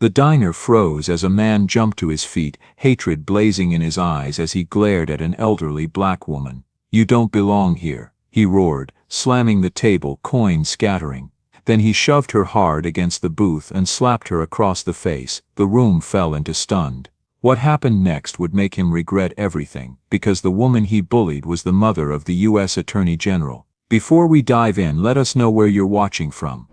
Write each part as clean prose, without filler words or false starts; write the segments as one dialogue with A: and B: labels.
A: The diner froze as a man jumped to his feet, hatred blazing in his eyes as he glared at an elderly black woman. "You don't belong here," he roared, slamming the table, coins scattering. Then he shoved her hard against the booth and slapped her across the face. The room fell into stunned. What happened next would make him regret everything, because the woman he bullied was the mother of the U.S. Attorney General. Before we dive in, let us know where you're watching from.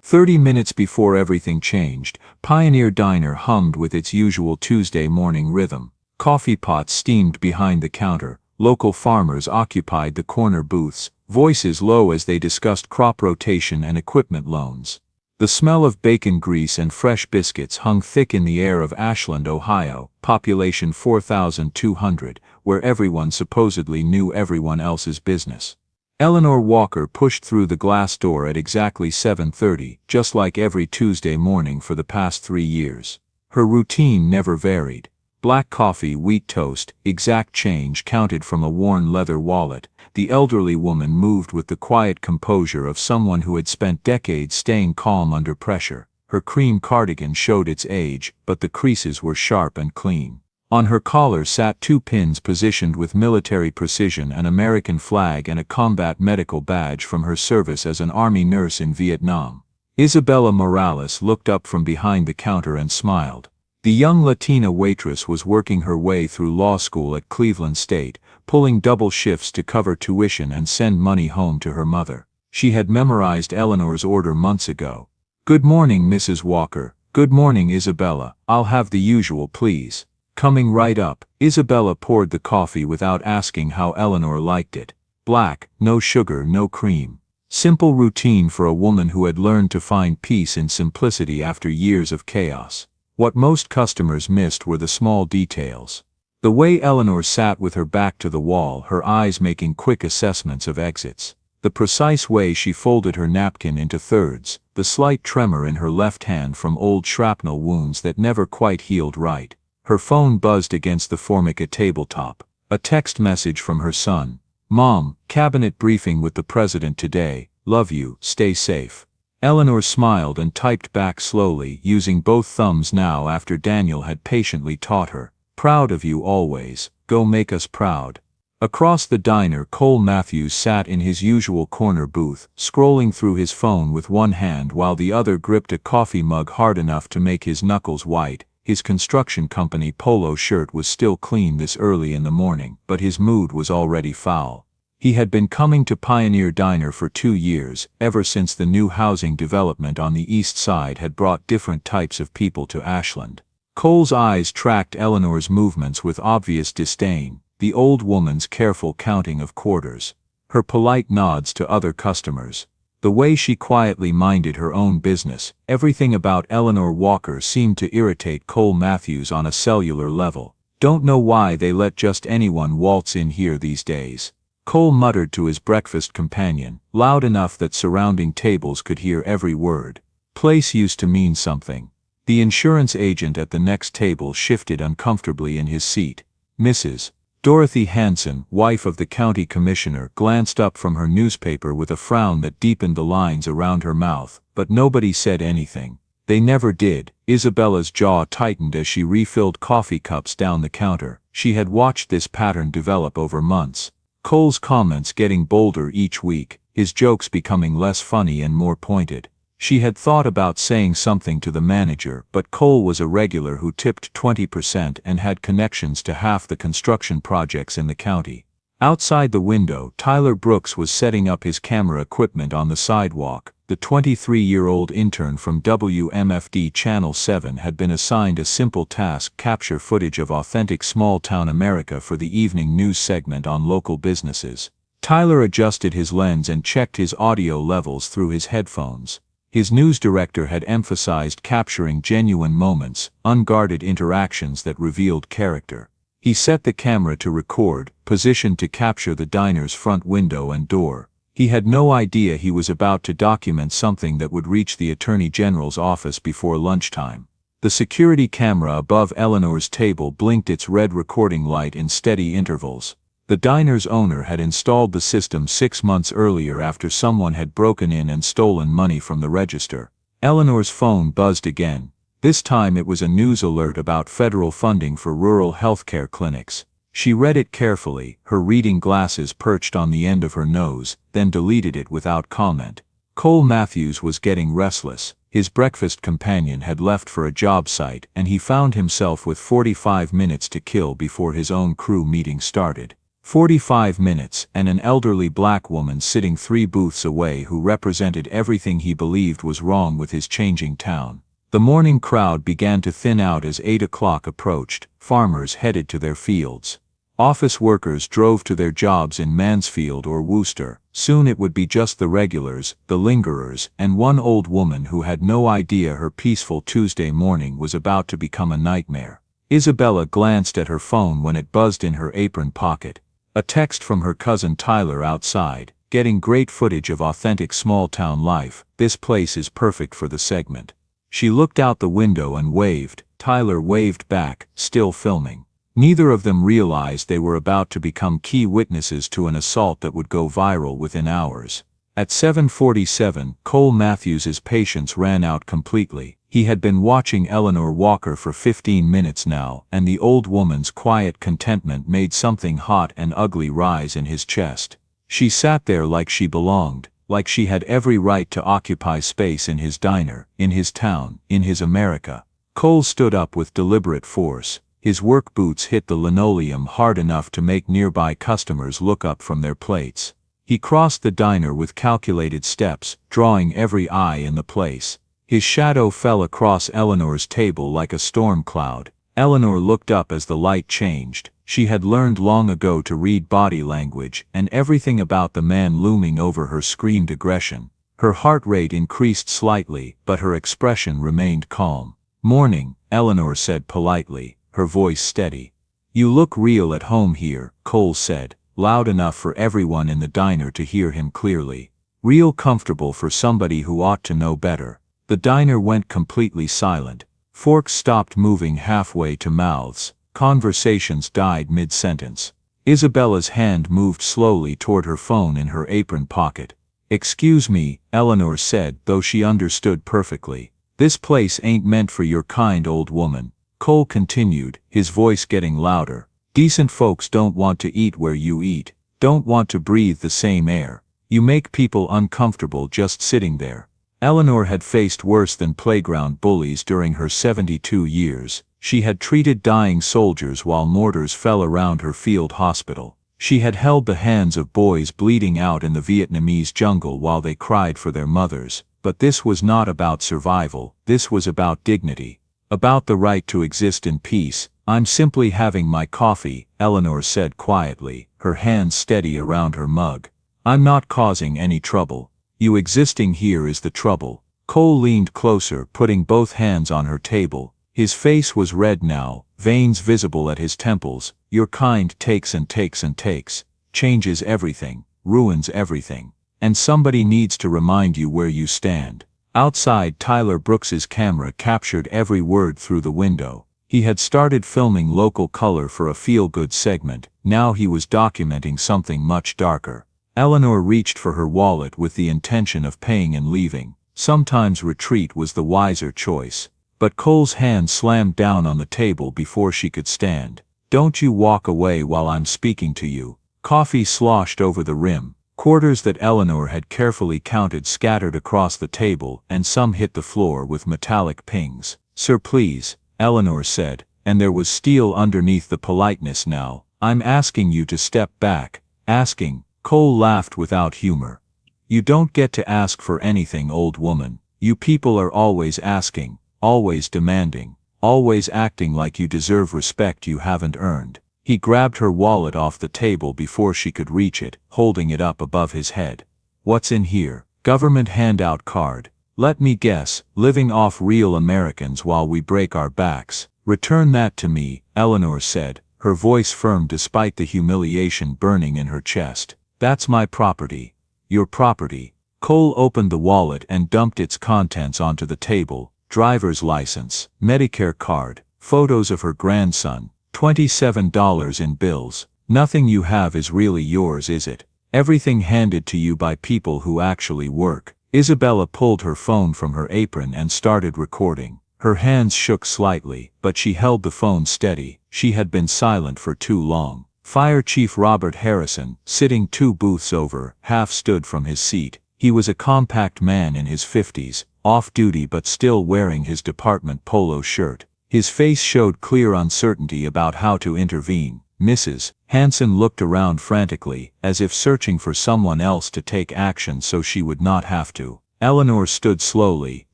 A: 30 minutes before everything changed, Pioneer Diner hummed with its usual Tuesday morning rhythm. Coffee pots steamed behind the counter, local farmers occupied the corner booths, voices low as they discussed crop rotation and equipment loans. The smell of bacon grease and fresh biscuits hung thick in the air of Ashland, Ohio, population 4,200, where everyone supposedly knew everyone else's business. Eleanor Walker pushed through the glass door at exactly 7:30, just like every Tuesday morning for the past 3 years. Her routine never varied. Black coffee, wheat toast, exact change counted from a worn leather wallet. The elderly woman moved with the quiet composure of someone who had spent decades staying calm under pressure. Her cream cardigan showed its age, but the creases were sharp and clean. On her collar sat 2 pins positioned with military precision, an American flag and a combat medical badge from her service as an Army nurse in Vietnam. Isabella Morales looked up from behind the counter and smiled. The young Latina waitress was working her way through law school at Cleveland State, pulling double shifts to cover tuition and send money home to her mother. She had memorized Eleanor's order months ago. "Good morning, Mrs. Walker." "Good morning, Isabella. I'll have the usual, please." Coming right up, Isabella poured the coffee without asking how Eleanor liked it. Black, no sugar, no cream. Simple routine for a woman who had learned to find peace in simplicity after years of chaos. What most customers missed were the small details. The way Eleanor sat with her back to the wall, her eyes making quick assessments of exits. The precise way she folded her napkin into thirds, the slight tremor in her left hand from old shrapnel wounds that never quite healed right. Her phone buzzed against the Formica tabletop. A text message from her son. "Mom, cabinet briefing with the president today. Love you, stay safe." Eleanor smiled and typed back slowly, using both thumbs now after Daniel had patiently taught her. "Proud of you always. Go make us proud." Across the diner, Cole Matthews sat in his usual corner booth, scrolling through his phone with one hand while the other gripped a coffee mug hard enough to make his knuckles white. His construction company polo shirt was still clean this early in the morning, but his mood was already foul. He had been coming to Pioneer Diner for 2 years, ever since the new housing development on the east side had brought different types of people to Ashland. Cole's eyes tracked Eleanor's movements with obvious disdain, the old woman's careful counting of quarters, her polite nods to other customers, the way she quietly minded her own business. Everything about Eleanor Walker seemed to irritate Cole Matthews on a cellular level. "Don't know why they let just anyone waltz in here these days," Cole muttered to his breakfast companion, loud enough that surrounding tables could hear every word. Place used to mean something. The insurance agent at the next table shifted uncomfortably in his seat. Mrs. Dorothy Hanson, wife of the county commissioner, glanced up from her newspaper with a frown that deepened the lines around her mouth, but nobody said anything. They never did. Isabella's jaw tightened as she refilled coffee cups down the counter. She had watched this pattern develop over months. Cole's comments getting bolder each week, his jokes becoming less funny and more pointed. She had thought about saying something to the manager, but Cole was a regular who tipped 20% and had connections to half the construction projects in the county. Outside the window, Tyler Brooks was setting up his camera equipment on the sidewalk. The 23-year-old intern from WMFD Channel 7 had been assigned a simple task: capture footage of authentic small-town America for the evening news segment on local businesses. Tyler adjusted his lens and checked his audio levels through his headphones. His news director had emphasized capturing genuine moments, unguarded interactions that revealed character. He set the camera to record, positioned to capture the diner's front window and door. He had no idea he was about to document something that would reach the Attorney General's office before lunchtime. The security camera above Eleanor's table blinked its red recording light in steady intervals. The diner's owner had installed the system 6 months earlier after someone had broken in and stolen money from the register. Eleanor's phone buzzed again. This time it was a news alert about federal funding for rural healthcare clinics. She read it carefully, her reading glasses perched on the end of her nose, then deleted it without comment. Cole Matthews was getting restless. His breakfast companion had left for a job site and he found himself with 45 minutes to kill before his own crew meeting started. 45 minutes, and an elderly black woman sitting 3 booths away who represented everything he believed was wrong with his changing town. The morning crowd began to thin out as 8 o'clock approached. Farmers headed to their fields. Office workers drove to their jobs in Mansfield or Worcester. Soon it would be just the regulars, the lingerers, and one old woman who had no idea her peaceful Tuesday morning was about to become a nightmare. Isabella glanced at her phone when it buzzed in her apron pocket. A text from her cousin Tyler outside, getting great footage of authentic small-town life. This place is perfect for the segment. She looked out the window and waved. Tyler waved back, still filming. Neither of them realized they were about to become key witnesses to an assault that would go viral within hours. At 7:47, Cole Matthews's patience ran out completely. He had been watching Eleanor Walker for 15 minutes now, and the old woman's quiet contentment made something hot and ugly rise in his chest. She sat there like she belonged, like she had every right to occupy space in his diner, in his town, in his America. Cole stood up with deliberate force. His work boots hit the linoleum hard enough to make nearby customers look up from their plates. He crossed the diner with calculated steps, drawing every eye in the place. His shadow fell across Eleanor's table like a storm cloud. Eleanor looked up as the light changed. She had learned long ago to read body language, and everything about the man looming over her screamed aggression. Her heart rate increased slightly, but her expression remained calm. "Morning," Eleanor said politely, her voice steady. "You look real at home here," Cole said, loud enough for everyone in the diner to hear him clearly. "Real comfortable for somebody who ought to know better." The diner went completely silent. Forks stopped moving halfway to mouths. Conversations died mid-sentence. Isabella's hand moved slowly toward her phone in her apron pocket. "Excuse me," Eleanor said, though she understood perfectly. "This place ain't meant for your kind, old woman." Cole continued, his voice getting louder. "Decent folks don't want to eat where you eat, don't want to breathe the same air. You make people uncomfortable just sitting there." Eleanor had faced worse than playground bullies during her 72 years. She had treated dying soldiers while mortars fell around her field hospital. She had held the hands of boys bleeding out in the Vietnamese jungle while they cried for their mothers. But this was not about survival, this was about dignity. About the right to exist in peace. "I'm simply having my coffee," Eleanor said quietly, her hands steady around her mug. "I'm not causing any trouble. You existing here is the trouble." Cole leaned closer, putting both hands on her table. His face was red now, veins visible at his temples. "Your kind takes and takes and takes, changes everything, ruins everything. And somebody needs to remind you where you stand." Outside, Tyler Brooks's camera captured every word through the window. He had started filming local color for a feel-good segment. Now he was documenting something much darker. Eleanor reached for her wallet with the intention of paying and leaving. Sometimes retreat was the wiser choice. But Cole's hand slammed down on the table before she could stand. "Don't you walk away while I'm speaking to you." Coffee sloshed over the rim. Quarters that Eleanor had carefully counted scattered across the table, and some hit the floor with metallic pings. "Sir, please," Eleanor said, and there was steel underneath the politeness now. "I'm asking you to step back." "Asking?" Cole laughed without humor. "You don't get to ask for anything, old woman. You people are always asking, always demanding, always acting like you deserve respect you haven't earned." He grabbed her wallet off the table before she could reach it, holding it up above his head. "What's in here?" "Government handout card. Let me guess, living off real Americans while we break our backs." "Return that to me," Eleanor said, her voice firm despite the humiliation burning in her chest. "That's my property." "Your property." Cole opened the wallet and dumped its contents onto the table. Driver's license, Medicare card, photos of her grandson, $27 in bills. "Nothing you have is really yours, is it? Everything handed to you by people who actually work. Isabella pulled her phone from her apron and started recording. Her hands shook slightly, but she held the phone steady. She had been silent for too long. Fire Chief Robert Harrison, sitting 2 booths over, half stood from his seat. He was a compact man in his 50s, off-duty but still wearing his department polo shirt. His face showed clear uncertainty about how to intervene. Mrs. Hanson looked around frantically, as if searching for someone else to take action so she would not have to. Eleanor stood slowly,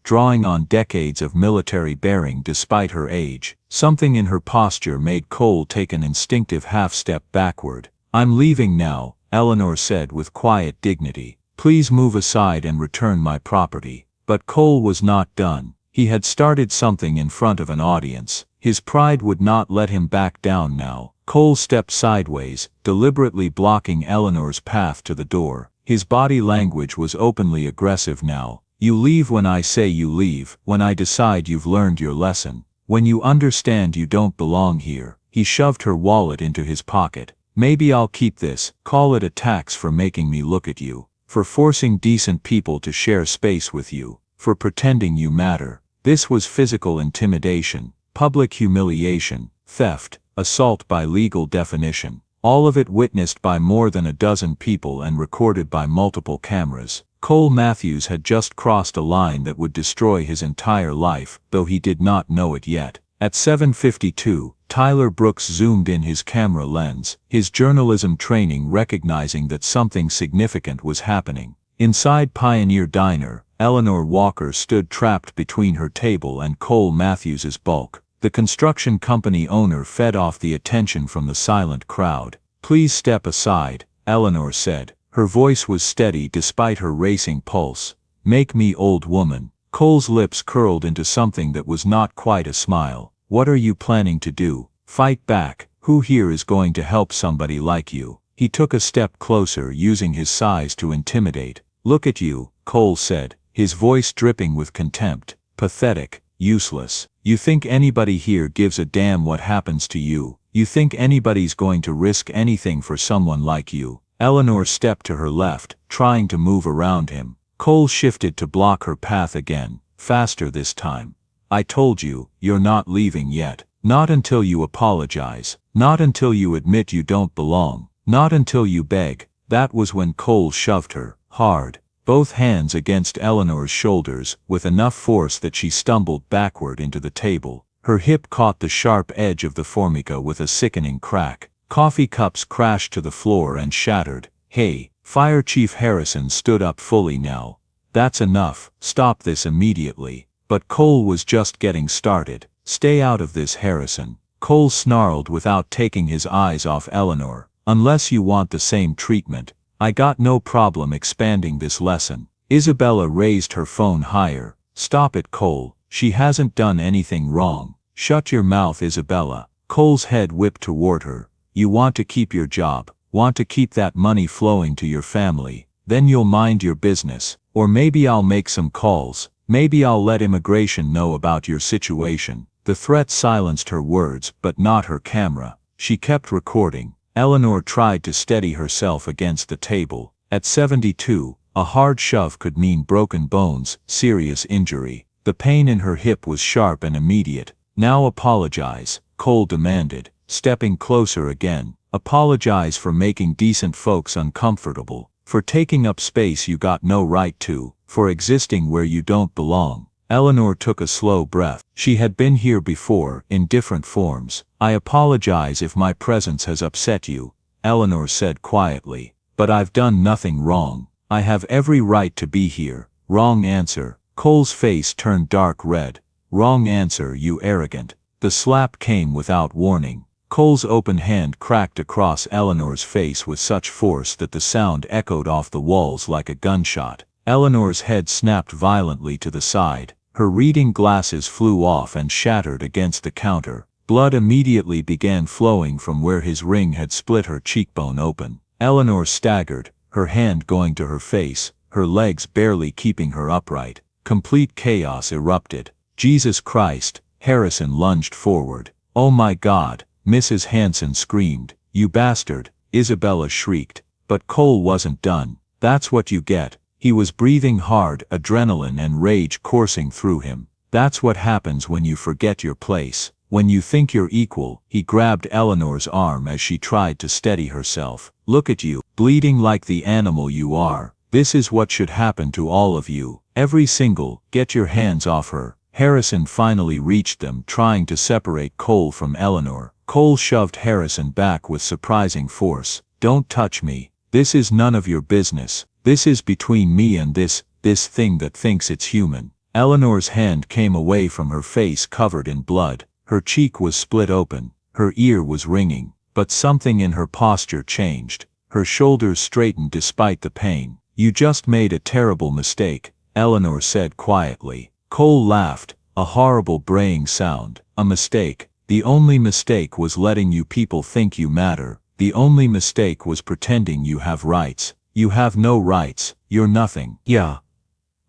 A: drawing on decades of military bearing despite her age. Something in her posture made Cole take an instinctive half-step backward. "I'm leaving now," Eleanor said with quiet dignity. "Please move aside and return my property." But Cole was not done. He had started something in front of an audience. His pride would not let him back down now. Cole stepped sideways, deliberately blocking Eleanor's path to the door. His body language was openly aggressive now. "You leave when I say you leave, when I decide you've learned your lesson. When you understand you don't belong here." He shoved her wallet into his pocket. "Maybe I'll keep this. Call it a tax for making me look at you, for forcing decent people to share space with you, for pretending you matter." This was physical intimidation, public humiliation, theft, assault by legal definition. All of it witnessed by more than a dozen people and recorded by multiple cameras. Cole Matthews had just crossed a line that would destroy his entire life, though he did not know it yet. At 7:52, Tyler Brooks zoomed in his camera lens, his journalism training recognizing that something significant was happening. Inside Pioneer Diner, Eleanor Walker stood trapped between her table and Cole Matthews's bulk. The construction company owner fed off the attention from the silent crowd. "Please step aside," Eleanor said. Her voice was steady despite her racing pulse. "Make me old woman." Cole's lips curled into something that was not quite a smile. "What are you planning to do? Fight back? Who here is going to help somebody like you?" He took a step closer, using his size to intimidate. "Look at you," Cole said, his voice dripping with contempt. "Pathetic, useless. You think anybody here gives a damn what happens to you? You think anybody's going to risk anything for someone like you?" Eleanor stepped to her left, trying to move around him. Cole shifted to block her path again, faster this time. "I told you, you're not leaving yet. Not until you apologize. Not until you admit you don't belong. Not until you beg." That was when Cole shoved her, hard, both hands against Eleanor's shoulders, with enough force that she stumbled backward into the table. Her hip caught the sharp edge of the formica with a sickening crack. Coffee cups crashed to the floor and shattered. "Hey!" Fire Chief Harrison stood up fully now. "That's enough. Stop this immediately." But Cole was just getting started. "Stay out of this, Harrison." Cole snarled without taking his eyes off Eleanor. "Unless you want the same treatment, I got no problem expanding this lesson." Isabella raised her phone higher. "Stop it, Cole. She hasn't done anything wrong." "Shut your mouth, Isabella." Cole's head whipped toward her. "You want to keep your job, want to keep that money flowing to your family, then you'll mind your business. Or maybe I'll make some calls. Maybe I'll let immigration know about your situation." The threat silenced her words, but not her camera. She kept recording. Eleanor tried to steady herself against the table. At 72, a hard shove could mean broken bones, serious injury. The pain in her hip was sharp and immediate. "Now apologize," Cole demanded, stepping closer again. "Apologize for making decent folks uncomfortable, for taking up space you got no right to, for existing where you don't belong." Eleanor took a slow breath. She had been here before, in different forms. "I apologize if my presence has upset you," Eleanor said quietly. "But I've done nothing wrong. I have every right to be here." "Wrong answer." Cole's face turned dark red. "Wrong answer, you arrogant." The slap came without warning. Cole's open hand cracked across Eleanor's face with such force that the sound echoed off the walls like a gunshot. Eleanor's head snapped violently to the side. Her reading glasses flew off and shattered against the counter. Blood immediately began flowing from where his ring had split her cheekbone open. Eleanor staggered, her hand going to her face, her legs barely keeping her upright. Complete chaos erupted. "Jesus Christ!" Harrison lunged forward. "Oh my God!" Mrs. Hanson screamed. "You bastard!" Isabella shrieked. But Cole wasn't done. "That's what you get. He was breathing hard, adrenaline and rage coursing through him. That's what happens when you forget your place. When you think you're equal. He grabbed Eleanor's arm as she tried to steady herself. Look at you, bleeding like the animal you are. This is what should happen to all of you. Every single. Get your hands off her. Harrison finally reached them, trying to separate Cole from Eleanor. Cole shoved Harrison back with surprising force. Don't touch me. This is none of your business. This is between me and this thing that thinks it's human. Eleanor's hand came away from her face covered in blood. Her cheek was split open. Her ear was ringing. But something in her posture changed. Her shoulders straightened despite the pain. You just made a terrible mistake, Eleanor said quietly. Cole laughed, a horrible braying sound. A mistake. The only mistake was letting you people think you matter. The only mistake was pretending you have rights. You have no rights. You're nothing. Yeah.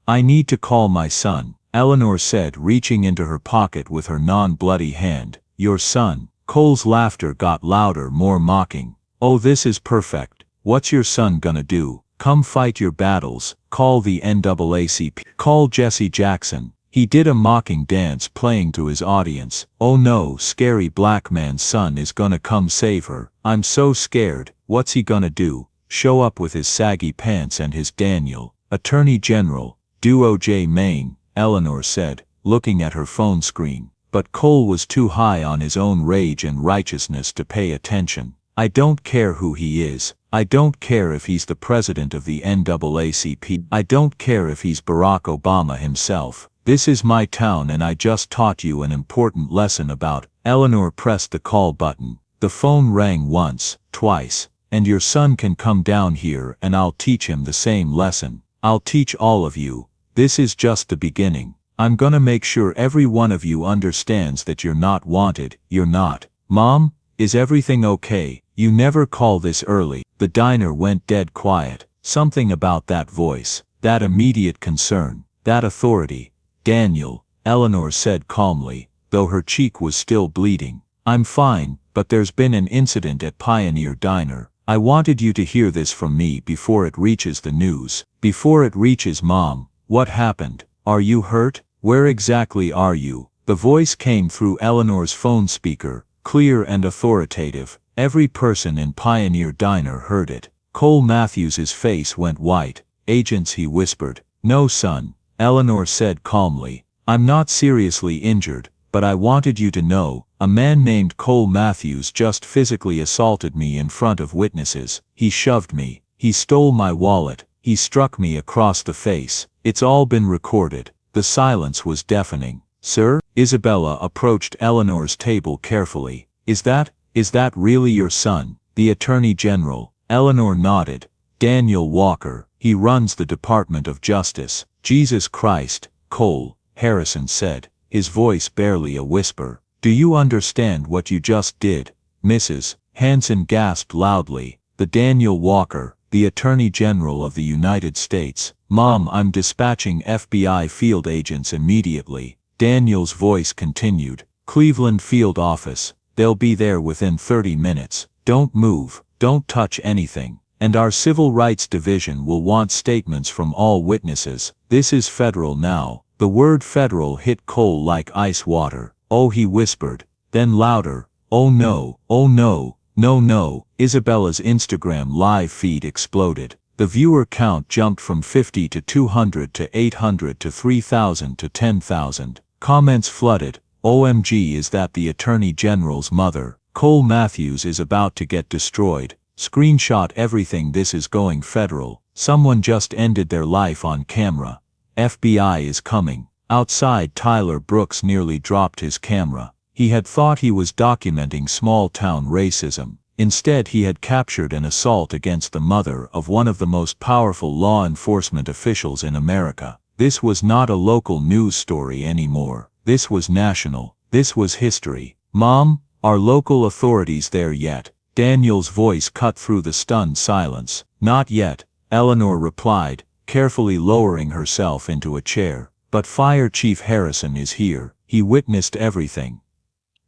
A: I need to call my son, Eleanor said, reaching into her pocket with her non-bloody hand. Your son. Cole's laughter got louder, more mocking. Oh, this is perfect. What's your son gonna do? Come fight your battles. Call the NAACP. Call Jesse Jackson. He did a mocking dance playing to his audience. Oh no, scary black man's son is gonna come save her. I'm so scared. What's he gonna do? Show up with his saggy pants and his Daniel. Attorney General. Do O.J. Maine, Eleanor said, looking at her phone screen. But Cole was too high on his own rage and righteousness to pay attention. I don't care who he is. I don't care if he's the president of the NAACP. I don't care if he's Barack Obama himself. This is my town and I just taught you an important lesson about. Eleanor pressed the call button. The phone rang once, twice. And your son can come down here and I'll teach him the same lesson. I'll teach all of you. This is just the beginning. I'm gonna make sure every one of you understands that you're not wanted. You're not. Mom, is everything okay? You never call this early. The diner went dead quiet. Something about that voice, that immediate concern, that authority. Daniel, Eleanor said calmly, though her cheek was still bleeding. I'm fine, but there's been an incident at Pioneer Diner. I wanted you to hear this from me before it reaches the news. Before it reaches Mom. What happened? Are you hurt? Where exactly are you? The voice came through Eleanor's phone speaker, clear and authoritative. Every person in Pioneer Diner heard it. Cole Matthews's face went white. Agents, he whispered. No, son, Eleanor said calmly. I'm not seriously injured, but I wanted you to know, a man named Cole Matthews just physically assaulted me in front of witnesses. He shoved me. He stole my wallet. He struck me across the face. It's all been recorded. The silence was deafening. Sir? Isabella approached Eleanor's table carefully. Is that really your son? The Attorney General. Eleanor nodded. Daniel Walker. He runs the Department of Justice. Jesus Christ, Cole, Harrison said, his voice barely a whisper. Do you understand what you just did, Mrs. Hanson gasped loudly. The Daniel Walker, the Attorney General of the United States. Mom, I'm dispatching FBI field agents immediately. Daniel's voice continued. Cleveland Field Office. They'll be there within 30 minutes. Don't move. Don't touch anything. And our Civil Rights Division will want statements from all witnesses. This is federal now. The word federal hit Cole like ice water. Oh, he whispered. Then louder. Oh no, oh no, no, no. Isabella's Instagram live feed exploded. The viewer count jumped from 50 to 200 to 800 to 3,000 to 10,000. Comments flooded. OMG, is that the Attorney General's mother? Cole Matthews is about to get destroyed. Screenshot everything, this is going federal. Someone just ended their life on camera. FBI is coming. Outside, Tyler Brooks nearly dropped his camera. He had thought he was documenting small-town racism. Instead, he had captured an assault against the mother of one of the most powerful law enforcement officials in America. This was not a local news story anymore. This was national. This was history. Mom, are local authorities there yet? Daniel's voice cut through the stunned silence. Not yet, Eleanor replied, carefully lowering herself into a chair. But Fire Chief Harrison is here. He witnessed everything.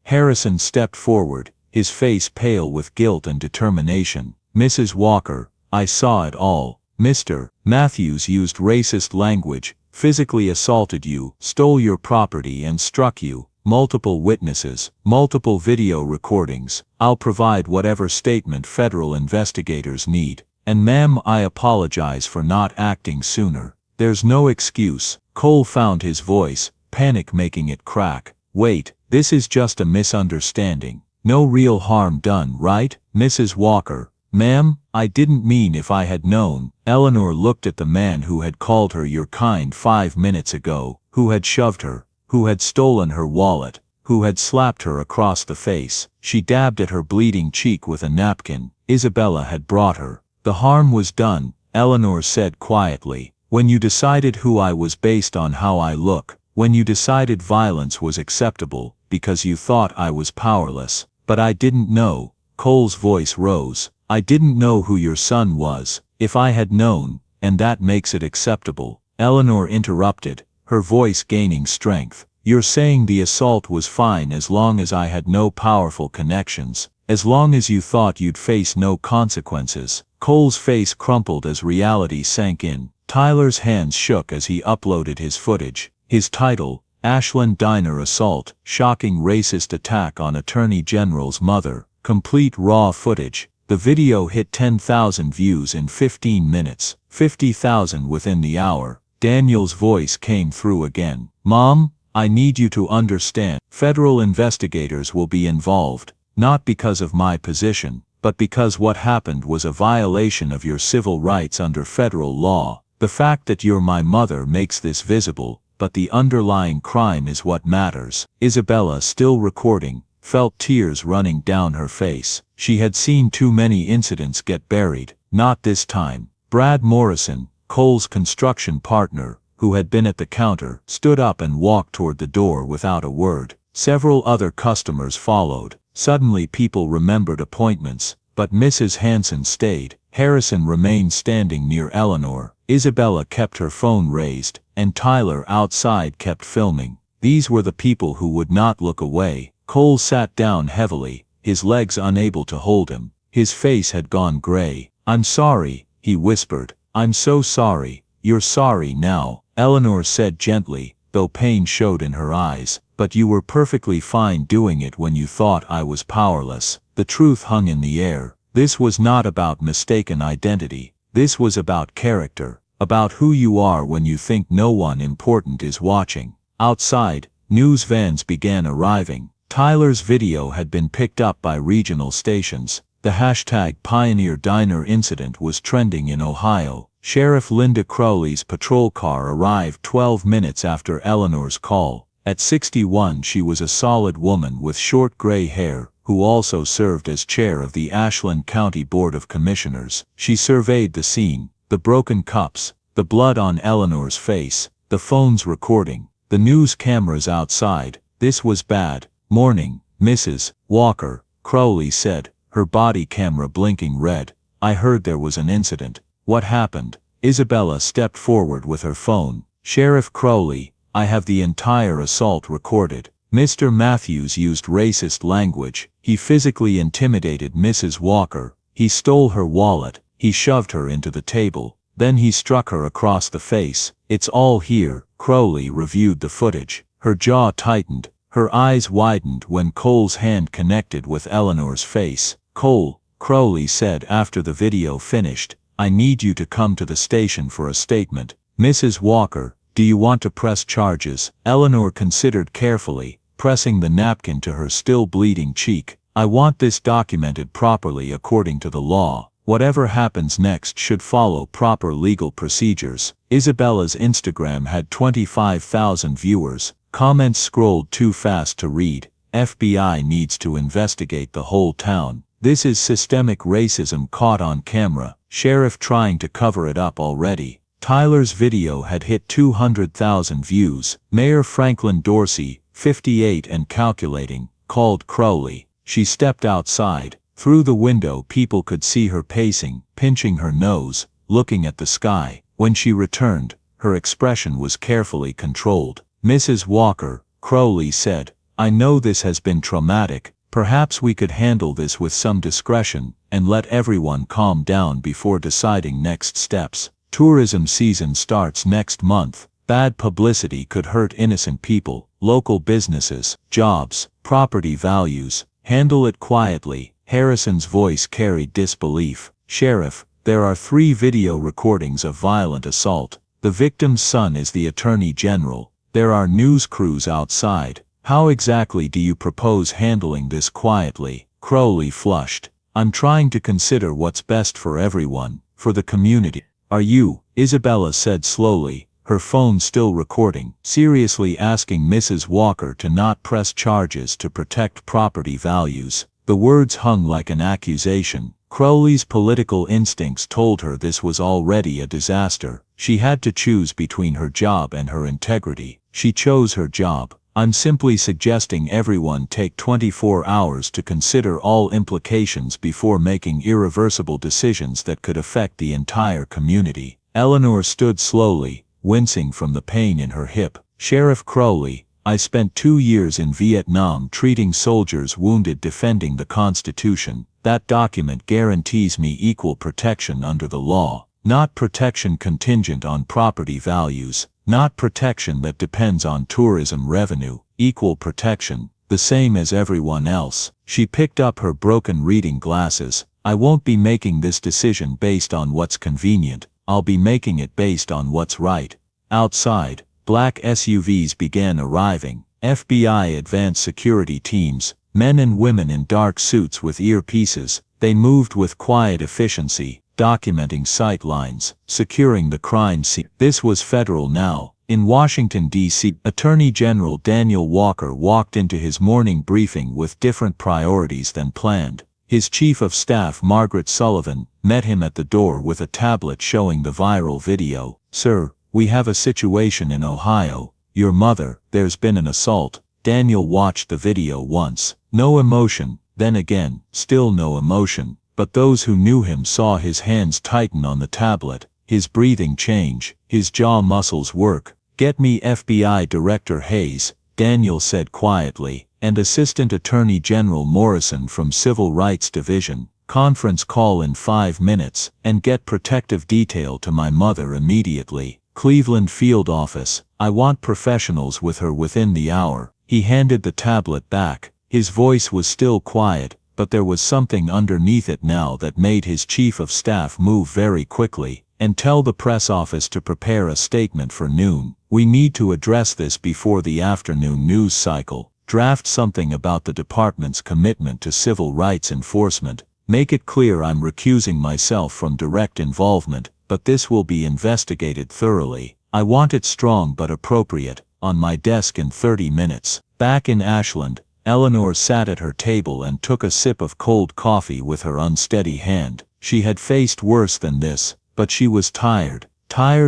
A: Harrison stepped forward, his face pale with guilt and determination. Mrs. Walker, I saw it all. Mr. Matthews used racist language, physically assaulted you, stole your property and struck you. Multiple witnesses, multiple video recordings. I'll provide whatever statement federal investigators need. And ma'am, I apologize for not acting sooner. There's no excuse. Cole found his voice, panic making it crack. Wait, this is just a misunderstanding. No real harm done, right, Mrs. Walker? Ma'am, I didn't mean if I had known. Eleanor looked at the man who had called her your kind 5 minutes ago, who had shoved her, who had stolen her wallet, who had slapped her across the face. She dabbed at her bleeding cheek with a napkin. Isabella had brought her. The harm was done, Eleanor said quietly, when you decided who I was based on how I look, when you decided violence was acceptable, because you thought I was powerless. But I didn't know. Cole's voice rose. I didn't know who your son was. If I had known, and that makes it acceptable. Eleanor interrupted, her voice gaining strength. You're saying the assault was fine as long as I had no powerful connections, as long as you thought you'd face no consequences. Cole's face crumpled as reality sank in. Tyler's hands shook as he uploaded his footage. His title, Ashland Diner Assault, Shocking Racist Attack on Attorney General's Mother. Complete raw footage. The video hit 10,000 views in 15 minutes, 50,000 within the hour. Daniel's voice came through again. Mom, I need you to understand. Federal investigators will be involved, not because of my position, but because what happened was a violation of your civil rights under federal law. The fact that you're my mother makes this visible, but the underlying crime is what matters. Isabella, still recording, felt tears running down her face. She had seen too many incidents get buried. Not this time. Brad Morrison, Cole's construction partner, who had been at the counter, stood up and walked toward the door without a word. Several other customers followed. Suddenly people remembered appointments, but Mrs. Hanson stayed. Harrison remained standing near Eleanor. Isabella kept her phone raised, and Tyler outside kept filming. These were the people who would not look away. Cole sat down heavily, his legs unable to hold him. His face had gone gray. I'm sorry, he whispered. I'm so sorry. You're sorry now, Eleanor said gently, though pain showed in her eyes. But you were perfectly fine doing it when you thought I was powerless. The truth hung in the air. This was not about mistaken identity. This was about character, about who you are when you think no one important is watching. Outside, news vans began arriving. Tyler's video had been picked up by regional stations. The hashtag Pioneer Diner incident was trending in Ohio. Sheriff Linda Crowley's patrol car arrived 12 minutes after Eleanor's call. At 61 she was a solid woman with short gray hair, who also served as chair of the Ashland County Board of Commissioners. She surveyed the scene, the broken cups, the blood on Eleanor's face, the phones recording, the news cameras outside. This was bad. Morning, Mrs. Walker, Crowley said, her body camera blinking red. I heard there was an incident. What happened? Isabella stepped forward with her phone. Sheriff Crowley, I have the entire assault recorded. Mr. Matthews used racist language. He physically intimidated Mrs. Walker. He stole her wallet. He shoved her into the table. Then he struck her across the face. It's all here. Crowley reviewed the footage. Her jaw tightened. Her eyes widened when Cole's hand connected with Eleanor's face. Cole, Crowley said after the video finished, I need you to come to the station for a statement. Mrs. Walker, do you want to press charges? Eleanor considered carefully, pressing the napkin to her still bleeding cheek. I want this documented properly according to the law. Whatever happens next should follow proper legal procedures. Isabella's Instagram had 25,000 viewers. Comments scrolled too fast to read. FBI needs to investigate the whole town. This is systemic racism caught on camera. Sheriff trying to cover it up already. Tyler's video had hit 200,000 views. Mayor Franklin Dorsey, 58 and calculating, called Crowley. She stepped outside. Through the window people could see her pacing, pinching her nose, looking at the sky. When she returned, her expression was carefully controlled. Mrs. Walker, Crowley said, I know this has been traumatic, Perhaps we could handle this with some discretion and let everyone calm down before deciding next steps. Tourism season starts next month. Bad publicity could hurt innocent people, local businesses, jobs, property values. Handle it quietly. Harrison's voice carried disbelief. Sheriff, there are 3 video recordings of violent assault. The victim's son is the Attorney General. There are news crews outside. How exactly do you propose handling this quietly? Crowley flushed. I'm trying to consider what's best for everyone, for the community. Are you, Isabella said slowly, her phone still recording, seriously asking Mrs. Walker to not press charges to protect property values? The words hung like an accusation. Crowley's political instincts told her this was already a disaster. She had to choose between her job and her integrity. She chose her job. I'm simply suggesting everyone take 24 hours to consider all implications before making irreversible decisions that could affect the entire community. Eleanor stood slowly, wincing from the pain in her hip. Sheriff Crowley, I spent 2 years in Vietnam treating soldiers wounded defending the Constitution. That document guarantees me equal protection under the law, not protection contingent on property values, not protection that depends on tourism revenue, equal protection, the same as everyone else. She picked up her broken reading glasses. I won't be making this decision based on what's convenient. I'll be making it based on what's right. Outside, black SUVs began arriving, FBI advanced security teams, men and women in dark suits with earpieces. They moved with quiet efficiency, documenting sight lines, securing the crime scene. This was federal now. In Washington, D.C., Attorney General Daniel Walker walked into his morning briefing with different priorities than planned. His Chief of Staff, Margaret Sullivan, met him at the door with a tablet showing the viral video. Sir, we have a situation in Ohio. Your mother, there's been an assault. Daniel watched the video once. No emotion, then again, still no emotion. But those who knew him saw his hands tighten on the tablet, his breathing change, his jaw muscles work. Get me FBI Director Hayes, Daniel said quietly, and Assistant Attorney General Morrison from Civil Rights Division. Conference call in 5 minutes, and get protective detail to my mother immediately. Cleveland Field Office, I want professionals with her within the hour. He handed the tablet back. His voice was still quiet, but there was something underneath it now that made his Chief of Staff move very quickly. And tell the press office to prepare a statement for noon. We need to address this before the afternoon news cycle. Draft something about the department's commitment to civil rights enforcement. Make it clear I'm recusing myself from direct involvement, but this will be investigated thoroughly. I want it strong but appropriate, on my desk in 30 minutes. Back in Ashland, Eleanor sat at her table and took a sip of cold coffee with her unsteady hand. She had faced worse than this. But she was tired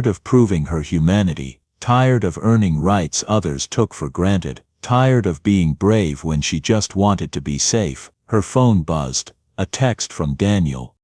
A: of proving her humanity, tired of earning rights others took for granted, tired of being brave when she just wanted to be safe. Her phone buzzed, a text from Daniel.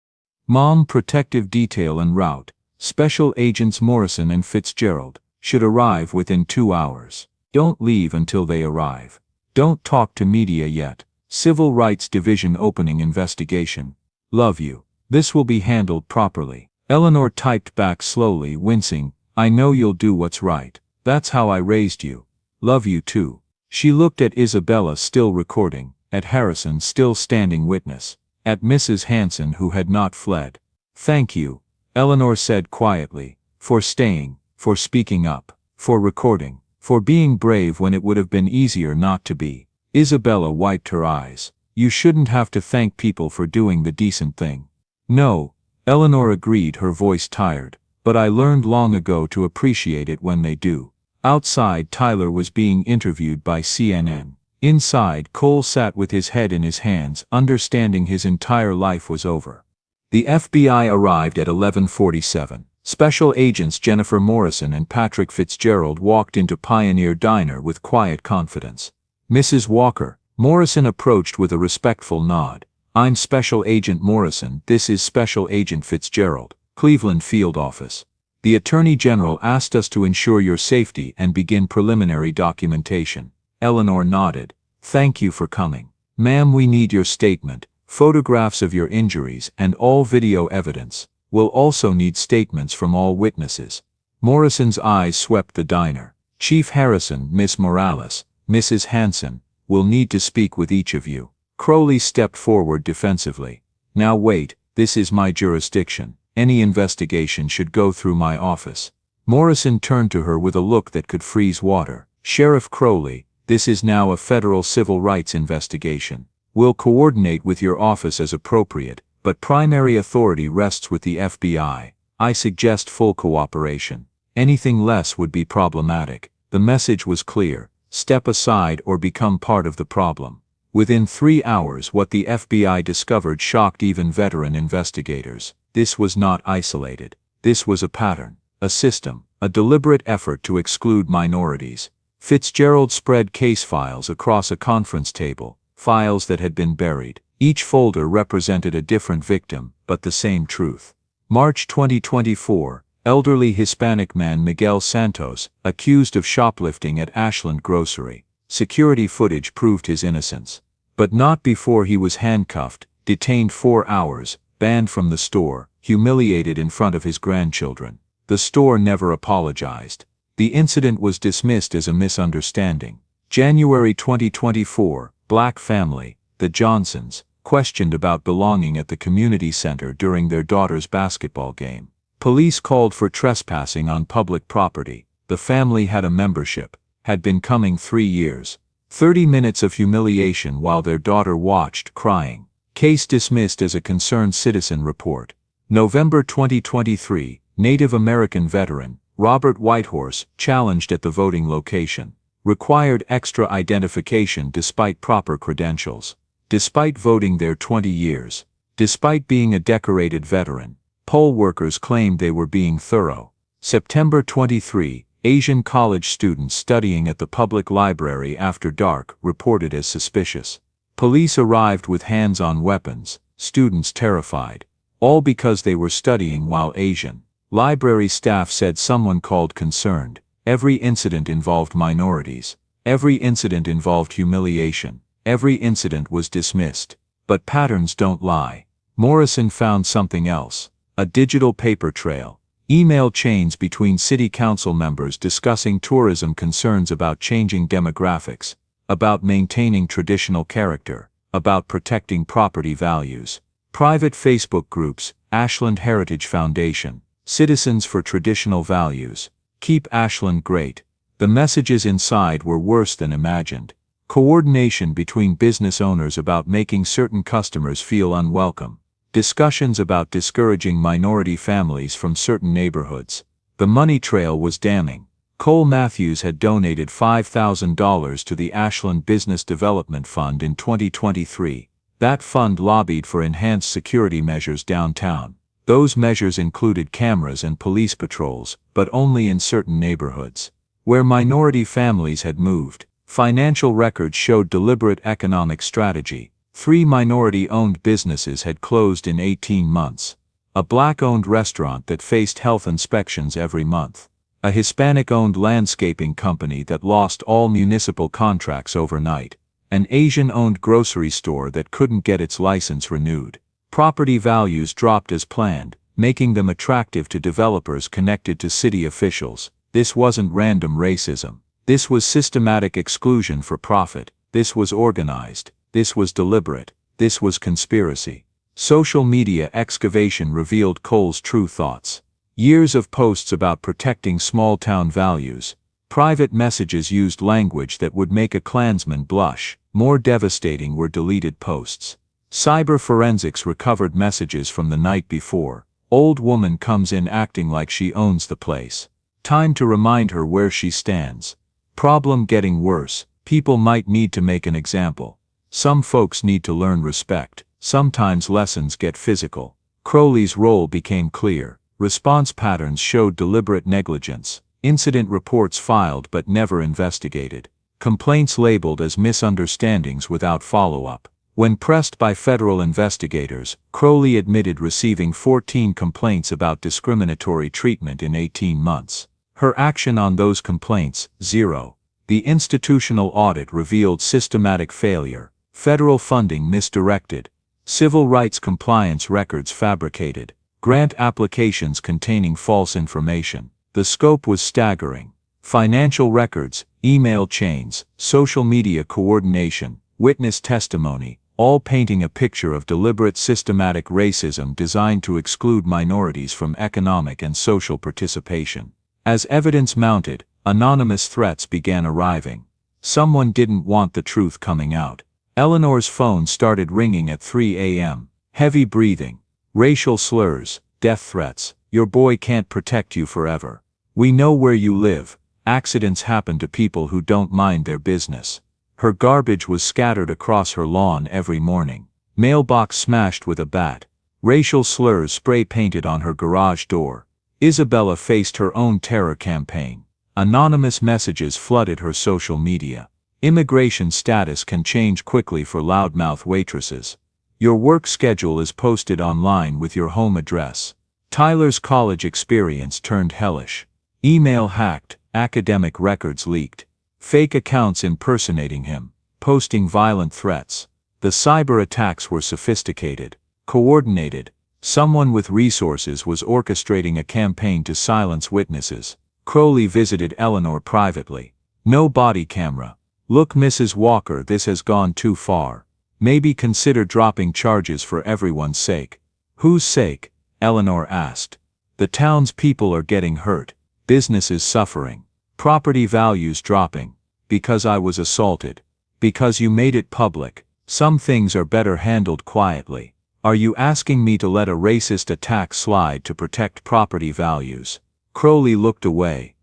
A: Mom, protective detail en route. Special Agents Morrison and Fitzgerald should arrive within 2 hours. Don't leave until they arrive. Don't talk to media yet. Civil Rights Division opening investigation. Love you. This will be handled properly. Eleanor typed back slowly, wincing. I know you'll do what's right. That's how I raised you. Love you too. She looked at Isabella, still recording, at Harrison, still standing witness, at Mrs. Hanson, who had not fled. Thank you, Eleanor said quietly, for staying, for speaking up, for recording, for being brave when it would have been easier not to be. Isabella wiped her eyes. You shouldn't have to thank people for doing the decent thing. No, Eleanor agreed, her voice tired, but I learned long ago to appreciate it when they do. Outside, Tyler was being interviewed by CNN. Inside, Cole sat with his head in his hands, understanding his entire life was over. The FBI arrived at 11:47. Special Agents Jennifer Morrison and Patrick Fitzgerald walked into Pioneer Diner with quiet confidence. Mrs. Walker, Morrison approached with a respectful nod. I'm Special Agent Morrison, this is Special Agent Fitzgerald, Cleveland Field Office. The Attorney General asked us to ensure your safety and begin preliminary documentation. Eleanor nodded. Thank you for coming. Ma'am, we need your statement, photographs of your injuries, and all video evidence. We'll also need statements from all witnesses. Morrison's eyes swept the diner. Chief Harrison, Miss Morales, Mrs. Hanson, will need to speak with each of you. Crowley stepped forward defensively. Now wait, this is my jurisdiction. Any investigation should go through my office. Morrison turned to her with a look that could freeze water. Sheriff Crowley, this is now a federal civil rights investigation. We'll coordinate with your office as appropriate, but primary authority rests with the FBI. I suggest full cooperation. Anything less would be problematic. The message was clear: step aside or become part of the problem. Within 3 hours, what the FBI discovered shocked even veteran investigators. This was not isolated. This was a pattern, a system, a deliberate effort to exclude minorities. Fitzgerald spread case files across a conference table, files that had been buried. Each folder represented a different victim, but the same truth. March 2024, elderly Hispanic man Miguel Santos, accused of shoplifting at Ashland Grocery. Security footage proved his innocence. But not before he was handcuffed, detained 4 hours, banned from the store, humiliated in front of his grandchildren. The store never apologized. The incident was dismissed as a misunderstanding. January 2024, Black family, the Johnsons, questioned about belonging at the community center during their daughter's basketball game. Police called for trespassing on public property. The family had a membership, had been coming 3 years. 30 minutes of humiliation while their daughter watched, crying. Case dismissed as a concerned citizen report. November 2023, Native American veteran, Robert Whitehorse, challenged at the voting location. Required extra identification despite proper credentials. Despite voting there 20 years. Despite being a decorated veteran. Poll workers claimed they were being thorough. September 23, Asian college students studying at the public library after dark reported as suspicious. Police arrived with hands-on weapons, students terrified. All because they were studying while Asian. Library staff said someone called concerned. Every incident involved minorities. Every incident involved humiliation. Every incident was dismissed. But patterns don't lie. Morrison found something else. A digital paper trail. Email chains between city council members discussing tourism concerns about changing demographics, about maintaining traditional character, about protecting property values. Private Facebook groups, Ashland Heritage Foundation, Citizens for Traditional Values, Keep Ashland Great. The messages inside were worse than imagined. Coordination between business owners about making certain customers feel unwelcome. Discussions about discouraging minority families from certain neighborhoods. The money trail was damning. Cole Matthews had donated $5,000 to the Ashland Business Development Fund in 2023. That fund lobbied for enhanced security measures downtown. Those measures included cameras and police patrols, but only in certain neighborhoods. Where minority families had moved, financial records showed deliberate economic strategy. 3 minority-owned businesses had closed in 18 months. A Black-owned restaurant that faced health inspections every month. A Hispanic-owned landscaping company that lost all municipal contracts overnight. An Asian-owned grocery store that couldn't get its license renewed. Property values dropped as planned, making them attractive to developers connected to city officials. This wasn't random racism. This was systematic exclusion for profit. This was organized. This was deliberate. This was conspiracy. Social media excavation revealed Cole's true thoughts. Years of posts about protecting small-town values. Private messages used language that would make a Klansman blush. More devastating were deleted posts. Cyber forensics recovered messages from the night before. Old woman comes in acting like she owns the place. Time to remind her where she stands. Problem getting worse. People might need to make an example. Some folks need to learn respect. Sometimes lessons get physical. Crowley's role became clear. Response patterns showed deliberate negligence. Incident reports filed but never investigated. Complaints labeled as misunderstandings without follow-up. When pressed by federal investigators, Crowley admitted receiving 14 complaints about discriminatory treatment in 18 months. Her action on those complaints, 0. The institutional audit revealed systematic failure. Federal funding misdirected. Civil rights compliance records fabricated. Grant applications containing false information. The scope was staggering. Financial records, email chains, social media coordination, witness testimony, all painting a picture of deliberate systematic racism designed to exclude minorities from economic and social participation. As evidence mounted, anonymous threats began arriving. Someone didn't want the truth coming out. Eleanor's phone started ringing at 3 a.m. Heavy breathing, racial slurs, death threats. Your boy can't protect you forever. We know where you live. Accidents happen to people who don't mind their business. Her garbage was scattered across her lawn every morning. Mailbox smashed with a bat. Racial slurs spray-painted on her garage door. Isabella faced her own terror campaign. Anonymous messages flooded her social media. Immigration status can change quickly for loudmouth waitresses. Your work schedule is posted online with your home address. Tyler's college experience turned hellish. Email hacked, academic records leaked. Fake accounts impersonating him, posting violent threats. The cyber attacks were sophisticated, coordinated. Someone with resources was orchestrating a campaign to silence witnesses. Crowley visited Eleanor privately. No body camera. Look, Mrs. Walker, this has gone too far. Maybe consider dropping charges for everyone's sake. Whose sake? Eleanor asked. The town's people are getting hurt. Businesses suffering. Property values dropping. Because I was assaulted. Because you made it public. Some things are better handled quietly. Are you asking me to let a racist attack slide to protect property values? Crowley looked away.